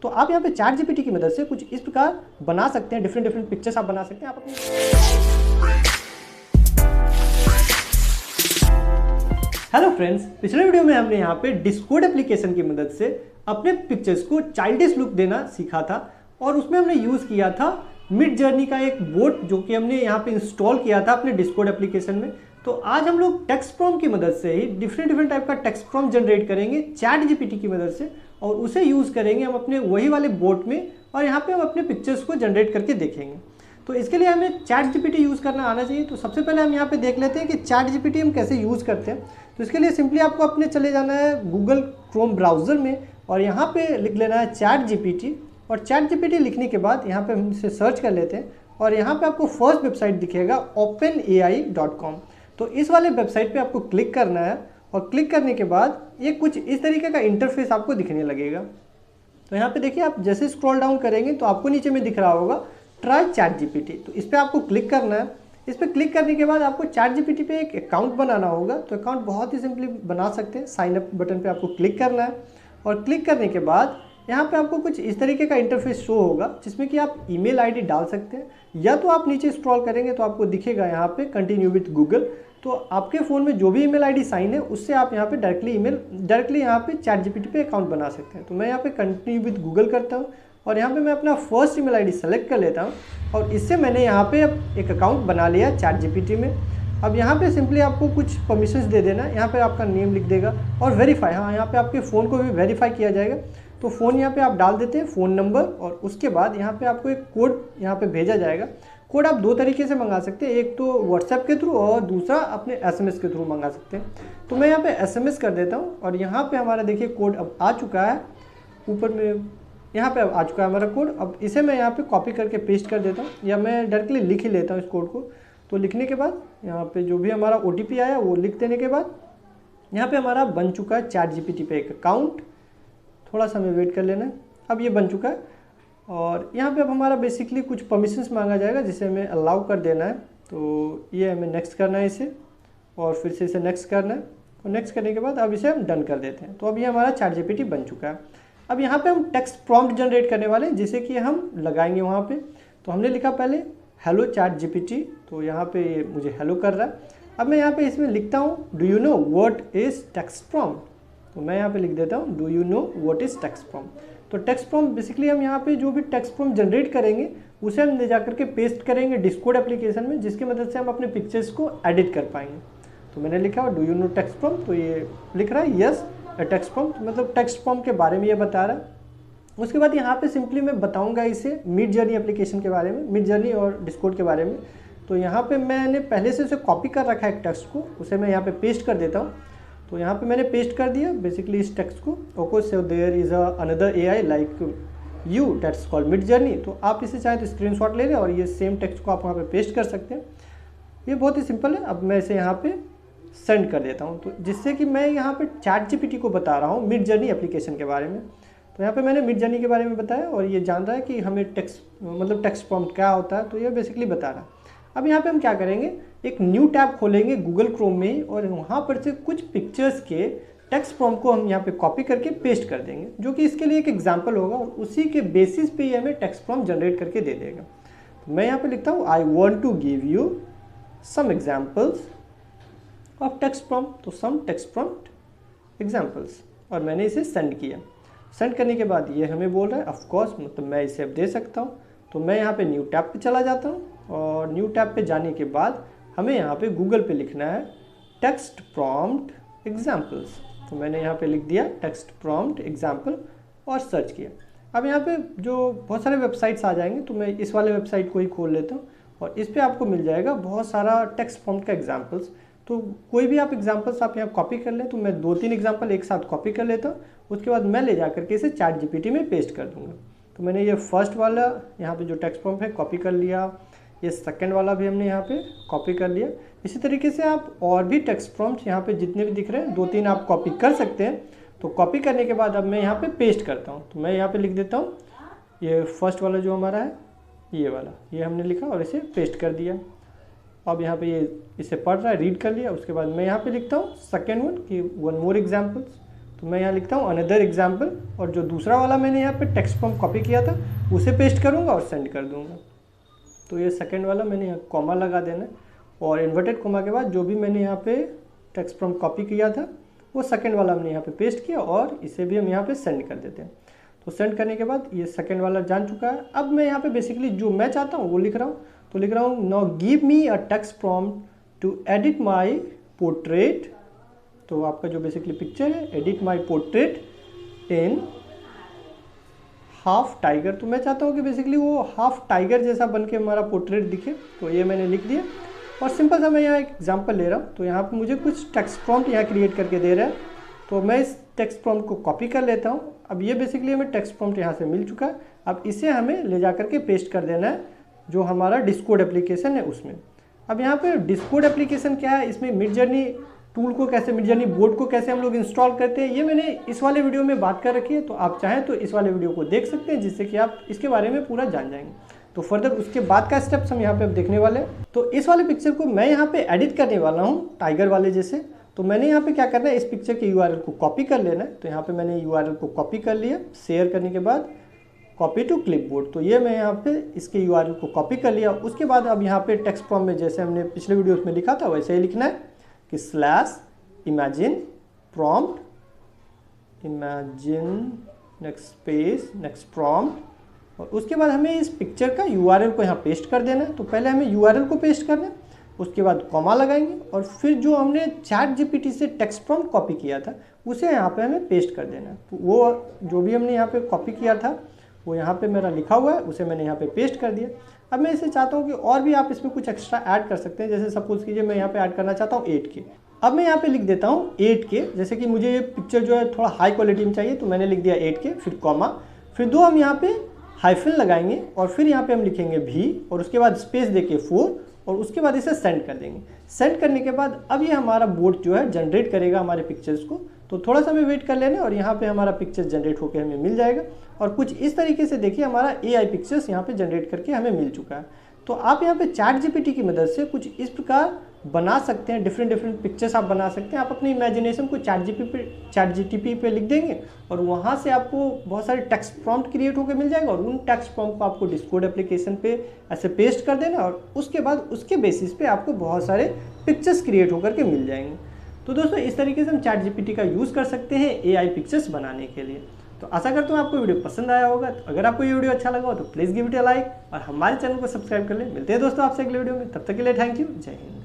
तो आप यहाँ पे चैट जीपीटी की मदद से कुछ इस प्रकार बना सकते हैं, डिफरेंट पिक्चर्स आप बना सकते हैं। आप अपनी हेलो फ्रेंड्स, पिछले वीडियो में हमने यहाँ पे डिस्कॉर्ड एप्लीकेशन की मदद से अपने पिक्चर्स को चाइल्डिश लुक देना सीखा था और उसमें हमने यूज़ किया था मिड जर्नी का एक बोट जो कि हमने यहाँ पे इंस्टॉल किया था अपने डिस्कॉर्ड एप्लीकेशन में। तो आज हम लोग टेक्स्ट प्रॉम्प्ट की मदद से ही डिफरेंट टाइप का टेक्स्ट प्रॉम्प्ट जनरेट करेंगे चैट जीपीटी की मदद से और उसे यूज़ करेंगे हम अपने वही वाले बोट में और यहाँ पे हम अपने पिक्चर्स को जनरेट करके देखेंगे। तो इसके लिए हमें चैट जीपीटी यूज़ करना आना चाहिए। तो सबसे पहले हम यहाँ पे देख लेते हैं कि चैट जीपीटी हम कैसे यूज़ करते हैं। तो इसके लिए सिंपली आपको अपने चले जाना है गूगल क्रोम ब्राउज़र में और यहाँ पे लिख लेना है चैट जीपीटी और चैट जीपीटी लिखने के बाद यहाँ पे हम इसे सर्च कर लेते हैं और यहाँ पे आपको फर्स्ट वेबसाइट दिखेगा openai.com। तो इस वाले वेबसाइट पे आपको क्लिक करना है और क्लिक करने के बाद ये कुछ इस तरीके का इंटरफेस आपको दिखने लगेगा। तो यहाँ पे देखिए, आप जैसे स्क्रॉल डाउन करेंगे तो आपको नीचे में दिख रहा होगा ट्राई चैट जीपीटी। तो इस पर आपको क्लिक करना है। इस पर क्लिक करने के बाद आपको चैट जीपीटी पे एक अकाउंट बनाना होगा। तो अकाउंट बहुत ही सिंपली बना सकते हैं। साइन अप बटन पे आपको क्लिक करना है और क्लिक करने के बाद यहाँ पे आपको कुछ इस तरीके का इंटरफेस शो होगा जिसमें कि आप ईमेल आईडी डाल सकते हैं या तो आप नीचे स्क्रॉल करेंगे तो आपको दिखेगा यहाँ पे कंटिन्यू विथ गूगल। तो आपके फ़ोन में जो भी ईमेल आईडी साइन है उससे आप यहाँ पे डायरेक्टली यहाँ पे चैट जीपीटी पे अकाउंट बना सकते हैं। तो मैं यहाँ पे कंटिन्यू विथ गूगल करता हूँ और यहाँ पे मैं अपना फर्स्ट ईमेल आईडी सेलेक्ट कर लेता हूँ और इससे मैंने यहाँ पे एक अकाउंट बना लिया चैट जीपीटी में। अब यहाँ पे सिंपली आपको कुछ परमिशंस दे देना है। यहाँ पे आपका नेम लिख देगा और वेरीफाई, हाँ यहाँ पे आपके फ़ोन को भी वेरीफाई किया जाएगा। तो फ़ोन यहाँ पे आप डाल देते हैं, फ़ोन नंबर, और उसके बाद यहाँ पे आपको एक कोड यहाँ पे भेजा जाएगा। कोड आप दो तरीके से मंगा सकते हैं, एक तो व्हाट्सएप के थ्रू और दूसरा अपने एसएमएस के थ्रू मंगा सकते हैं। तो मैं यहाँ पे एसएमएस कर देता हूँ और यहाँ पे हमारा देखिए कोड अब आ चुका है, ऊपर में यहाँ पे अब आ चुका है हमारा कोड। अब इसे मैं यहाँ पे कॉपी करके पेस्ट कर देता हूँ या मैं डायरेक्टली लिख ही लेता हूँ इस कोड को। तो लिखने के बाद यहाँ पे जो भी हमारा OTP आया वो लिख देने के बाद यहाँ पे हमारा बन चुका है चैट जीपीटी पे एक अकाउंट। थोड़ा सा हमें वेट कर लेना है। अब ये बन चुका है और यहाँ पे अब हमारा बेसिकली कुछ परमिशंस मांगा जाएगा जिसे हमें अलाउ कर देना है। तो ये हमें नेक्स्ट करना है इसे और फिर से इसे नेक्स्ट करना है और नेक्स्ट करने के बाद अब इसे हम डन कर देते हैं। तो अब ये हमारा चैट जीपीटी बन चुका है। अब यहाँ पे हम टेक्स्ट प्रॉम्प्ट जनरेट करने वाले हैं जिसे कि हम लगाएंगे वहाँ पे। तो हमने लिखा पहले हेलो चैट जीपीटी, तो यहाँ पे ये मुझे हेलो कर रहा है। अब मैं यहाँ पे इसमें लिखता हूँ do you know what is text prompt. तो मैं यहाँ पे लिख देता हूँ do you know what is text prompt. तो टेक्स्ट प्रॉम्प्ट बेसिकली हम यहाँ पे जो भी टेक्स्ट प्रॉम्प्ट जनरेट करेंगे उसे हम ले जा करके पेस्ट करेंगे डिस्कॉर्ड एप्लीकेशन में, जिसकी मदद से हम अपने पिक्चर्स को एडिट कर पाएंगे। तो मैंने लिखा do you know text prompt, तो ये लिख रहा है यस टेक्स्ट प्रॉम्प्ट, मतलब टेक्स्ट प्रॉम्प्ट के बारे में ये बता रहा है। उसके बाद यहाँ पे सिंपली मैं बताऊँगा इसे मिड जर्नी एप्लीकेशन के बारे में, मिड जर्नी और डिस्कॉर्ड के बारे में। तो यहाँ पे मैंने पहले से उसे कॉपी कर रखा है एक टेक्स्ट को, उसे मैं यहाँ पे पेस्ट कर देता हूँ। तो यहाँ पे मैंने पेस्ट कर दिया बेसिकली इस टेक्स्ट को। Okay, so there is another AI like you that's called Midjourney. तो आप इसे चाहे तो स्क्रीनशॉट ले लें और ये सेम टेक्स्ट को आप वहाँ पे पेस्ट कर सकते हैं। ये बहुत ही सिंपल है। अब मैं इसे यहाँ पे सेंड कर देता हूँ, तो जिससे कि मैं यहाँ पे चैट जीपीटी को बता रहा हूँ मिड जर्नी एप्लीकेशन के बारे में। तो यहाँ पे मैंने मिड जर्नी के बारे में बताया और ये जान रहा है कि हमें टेक्स्ट प्रॉम्प्ट क्या होता है, तो ये बेसिकली बता रहा है। अब यहाँ पे हम क्या करेंगे, एक न्यू टैब खोलेंगे गूगल क्रोम में ही और वहाँ पर से कुछ पिक्चर्स के टेक्स्ट प्रॉम्प्ट को हम यहाँ पे कॉपी करके पेस्ट कर देंगे, जो कि इसके लिए एक एग्जांपल होगा और उसी के बेसिस पे ये हमें टेक्स्ट प्रॉम्प्ट जनरेट करके दे देगा। तो मैं यहाँ पे लिखता हूँ I want to give you some examples of text prompt, तो सम टेक्स्ट प्रॉम्प्ट एग्जाम्पल्स, और मैंने इसे सेंड किया। सेंड करने के बाद ये हमें बोल रहा है ऑफकोर्स, मतलब मैं इसे अब दे सकता हूँ। तो मैं यहाँ पे न्यू टैब पे चला जाता हूँ और न्यू टैब पे जाने के बाद हमें यहाँ पे गूगल पे लिखना है टेक्स्ट प्रॉम्प्ट एग्जाम्पल्स। तो मैंने यहाँ पे लिख दिया टेक्स्ट प्रॉम्प्ट एग्जाम्पल और सर्च किया। अब यहाँ पे जो बहुत सारे वेबसाइट्स आ जाएंगे, तो मैं इस वाले वेबसाइट को ही खोल लेता हूँ और इस पर आपको मिल जाएगा बहुत सारा टेक्स्ट प्रॉम्प्ट का एग्जाम्पल्स। तो कोई भी आप एग्जाम्पल्स आप यहाँ कॉपी कर लें, तो मैं 2-3 एग्जाम्पल एक साथ कॉपी कर लेता हूँ। उसके बाद मैं ले जा करके इसे चैट जीपीटी में पेस्ट कर दूँगा। तो मैंने ये फर्स्ट वाला यहाँ पे जो टेक्स्ट प्रॉम्प्ट है कॉपी कर लिया, ये सेकंड वाला भी हमने यहाँ पे कॉपी कर लिया। इसी तरीके से आप और भी टेक्स्ट प्रॉम्प्ट यहाँ पे जितने भी दिख रहे हैं 2-3 आप कॉपी कर सकते हैं। तो कॉपी करने के बाद अब मैं यहाँ पे पेस्ट करता हूँ। तो मैं यहाँ पे लिख देता हूँ ये फर्स्ट वाला जो हमारा है ये वाला, ये हमने लिखा और इसे पेस्ट कर दिया। अब यहाँ पे ये इसे पढ़ रहा है, रीड कर लिया। उसके बाद मैं यहाँ पे लिखता हूँ सेकेंड वन कि 1 मोर एग्जाम्पल्स। तो मैं यहाँ लिखता हूँ अनदर एग्जाम्पल, और जो दूसरा वाला मैंने यहाँ पे टेक्स्ट फ्रॉम कॉपी किया था उसे पेस्ट करूँगा और सेंड कर दूँगा। तो ये सेकंड वाला मैंने यहाँ कॉमा लगा देना है, और इन्वर्टेड कॉमा के बाद जो भी मैंने यहाँ पे टेक्स्ट फ्रॉम कॉपी किया था वो सेकंड वाला हमने यहाँ पे पेस्ट किया, और इसे भी हम यहाँ पे सेंड कर देते हैं। तो सेंड करने के बाद ये सेकंड वाला जान चुका है। अब मैं यहाँ पे बेसिकली जो मैं चाहता हूँ वो लिख रहा हूँ। तो लिख रहा हूँ now give me a text prompt to edit my portrait. तो आपका जो बेसिकली पिक्चर है, edit my portrait in half tiger. तो मैं चाहता हूँ कि बेसिकली वो हाफ टाइगर जैसा बन के हमारा पोर्ट्रेट दिखे। तो ये मैंने लिख दिया, और सिंपल सा मैं यहाँ एक एग्जांपल ले रहा हूँ। तो यहाँ पे मुझे कुछ टेक्स्ट प्रॉम्प्ट यहाँ क्रिएट करके दे रहा है, तो मैं इस टेक्स्ट प्रॉम्प्ट को कॉपी कर लेता हूँ। अब ये बेसिकली हमें टेक्स्ट प्रॉम्प्ट यहाँ से मिल चुका है। अब इसे हमें ले जा करके पेस्ट कर देना है जो हमारा डिस्कॉर्ड एप्लीकेशन है उसमें। अब यहाँ पे डिस्कॉर्ड एप्लीकेशन क्या है, इसमें मिडजर्नी टूल को कैसे, मिडजर्नी बोर्ड को कैसे हम लोग इंस्टॉल करते हैं, ये मैंने इस वाले वीडियो में बात कर रखी है। तो आप चाहें तो इस वाले वीडियो को देख सकते हैं, जिससे कि आप इसके बारे में पूरा जान जाएंगे। तो फर्दर उसके बाद का स्टेप्स हम यहाँ पे अब देखने वाले हैं। तो इस वाले पिक्चर को मैं यहाँ पे एडिट करने वाला हूँ टाइगर वाले जैसे। तो मैंने यहाँ पे क्या करना है, इस पिक्चर के यूआरएल को कॉपी कर लेना है। तो यहाँ पे मैंने यूआरएल को कॉपी कर लिया, शेयर करने के बाद कॉपी टू क्लिपबोर्ड। तो ये मैं यहाँ पे इसके यूआरएल को कॉपी कर लिया। उसके बाद अब यहाँ पे टेक्स्ट प्रॉम्प्ट में जैसे हमने पिछले वीडियो में लिखा था वैसे ही लिखना है कि slash imagine prompt, imagine next space next prompt, और उसके बाद हमें इस पिक्चर का यूआरएल को यहाँ पेस्ट कर देना है। तो पहले हमें यूआरएल को पेस्ट करना है, उसके बाद कॉमा लगाएंगे, और फिर जो हमने चैट जीपीटी से टेक्स्ट प्रॉम्प्ट कॉपी किया था उसे यहाँ पे हमें पेस्ट कर देना है। तो वो जो भी हमने यहाँ पे कॉपी किया था वो यहाँ पे मेरा लिखा हुआ है, उसे मैंने यहाँ पे पेस्ट कर दिया। अब मैं इसे चाहता हूँ कि और भी आप इसमें कुछ एक्स्ट्रा ऐड कर सकते हैं। जैसे सपोज कीजिए मैं यहाँ पे ऐड करना चाहता हूँ 8K। अब मैं यहाँ पे लिख देता हूँ 8K, जैसे कि मुझे ये पिक्चर जो है थोड़ा हाई क्वालिटी में चाहिए, तो मैंने लिख दिया 8K, फिर कॉमा, फिर दो हम यहाँ पे हाइफन लगाएंगे, और फिर यहाँ पे हम लिखेंगे भी, और उसके बाद स्पेस देके 4, और उसके बाद इसे सेंड कर देंगे। सेंड करने के बाद अब ये हमारा बोर्ड जो है जनरेट करेगा हमारे पिक्चर्स को। तो थोड़ा सा हमें वेट कर लेना, और यहाँ पे हमारा पिक्चर जनरेट होकर हमें मिल जाएगा। और कुछ इस तरीके से देखिए हमारा AI पिक्चर्स यहाँ पे जनरेट करके हमें मिल चुका है। तो आप यहाँ पे चैट जीपीटी की मदद से कुछ इस प्रकार बना सकते हैं, डिफरेंट पिक्चर्स आप बना सकते हैं। आप अपनी इमेजिनेशन को चैट जीटीपी पे लिख देंगे, और वहाँ से आपको बहुत सारे टेक्स्ट प्रॉम्प्ट क्रिएट होकर मिल जाएगा, और उन टेक्स्ट प्रॉम्प्ट को आपको डिस्कॉर्ड एप्लीकेशन पे ऐसे पेस्ट कर देना, और उसके बाद उसके बेसिस पे आपको बहुत सारे पिक्चर्स क्रिएट होकर के मिल जाएंगे। तो दोस्तों इस तरीके से हम चैट जीपीटी का यूज़ कर सकते हैं AI पिक्चर्स बनाने के लिए। तो आशा करता हूँ आपको वीडियो पसंद आया होगा। तो अगर आपको ये वीडियो अच्छा लगा हो तो please give it a like, और हमारे चैनल को सब्सक्राइब कर लें। मिलते हैं दोस्तों आपसे अगले वीडियो में, तब तक के लिए थैंक यू, जय हिंद।